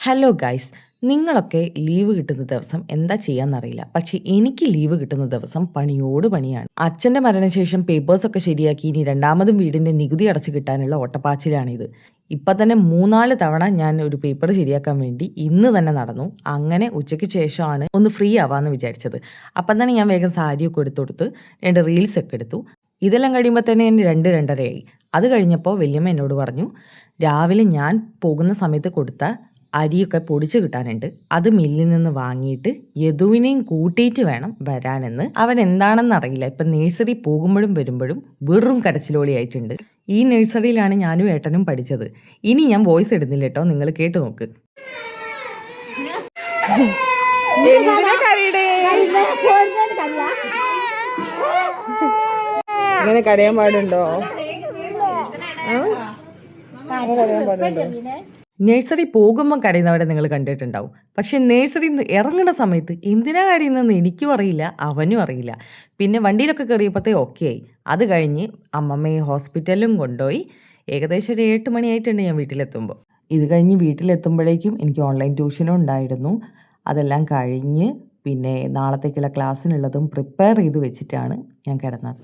Hello guys, നിങ്ങളൊക്കെ leave കിട്ടുന്ന ദിവസം എന്താ ചെയ്യാന്നറിയില്ല. പക്ഷെ എനിക്ക് ലീവ് കിട്ടുന്ന ദിവസം പണിയോട് പണിയാണ്. അച്ഛൻ്റെ മരണശേഷം പേപ്പേഴ്സൊക്കെ ശരിയാക്കി ഇനി രണ്ടാമതും വീടിൻ്റെ നികുതി അടച്ചു കിട്ടാനുള്ള ഓട്ടപ്പാച്ചിലാണിത്. ഇപ്പം തന്നെ 3-4 തവണ ഞാൻ ഒരു പേപ്പർ ശരിയാക്കാൻ വേണ്ടി ഇന്ന് തന്നെ നടന്നു. അങ്ങനെ ഉച്ചയ്ക്ക് ശേഷമാണ് ഒന്ന് ഫ്രീ ആവാമെന്ന് വിചാരിച്ചത്. അപ്പം തന്നെ ഞാൻ വേഗം സാരിയൊക്കെ എടുത്തു 2 റീൽസൊക്കെ എടുത്തു. ഇതെല്ലാം കഴിയുമ്പോൾ തന്നെ എൻ്റെ 2-2:30 അത് കഴിഞ്ഞപ്പോൾ വല്യമ്മ എന്നോട് പറഞ്ഞു, രാവിലെ ഞാൻ പോകുന്ന സമയത്ത് കൊടുത്ത അരിയൊക്കെ പൊടിച്ച് കിട്ടാനുണ്ട്, അത് മില്ലിൽ നിന്ന് വാങ്ങിയിട്ട് യദുവിനെയും കൂട്ടിയിട്ട് വേണം വരാനെന്ന്. അവൻ എന്താണെന്ന് അറിയില്ല, ഇപ്പം നേഴ്സറി പോകുമ്പോഴും വരുമ്പോഴും വെറും കരച്ചിലോളിയായിട്ടുണ്ട്. ഈ നേഴ്സറിയിലാണ് ഞാനും ഏട്ടനും പഠിച്ചത്. ഇനി ഞാൻ വോയിസ് ഇടുന്നില്ല കേട്ടോ, നിങ്ങൾ കേട്ട് നോക്ക്. ഇങ്ങനെ കരയാൻ പാടുണ്ടോ? നേഴ്സറി പോകുമ്പോൾ കരയുന്നവരെ നിങ്ങൾ കണ്ടിട്ടുണ്ടാവും. പക്ഷേ നേഴ്സറിയിൽ നിന്ന് ഇറങ്ങുന്ന സമയത്ത് എന്തിനാ കരയുന്നതെന്ന് എനിക്കും അറിയില്ല, അവനും അറിയില്ല. പിന്നെ വണ്ടിയിലൊക്കെ കയറിയപ്പോഴത്തേ ഓക്കെ ആയി. അത് കഴിഞ്ഞ് അമ്മമ്മയെ ഹോസ്പിറ്റലിലും കൊണ്ടുപോയി. ഏകദേശം ഒരു 8 മണിയായിട്ടുണ്ട് ഞാൻ വീട്ടിലെത്തുമ്പോൾ. ഇത് കഴിഞ്ഞ് വീട്ടിലെത്തുമ്പോഴേക്കും എനിക്ക് ഓൺലൈൻ ട്യൂഷനും ഉണ്ടായിരുന്നു. അതെല്ലാം കഴിഞ്ഞ് പിന്നെ നാളത്തേക്കുള്ള ക്ലാസ്സിനുള്ളതും പ്രിപ്പയർ ചെയ്ത് വെച്ചിട്ടാണ് ഞാൻ കിടന്നത്.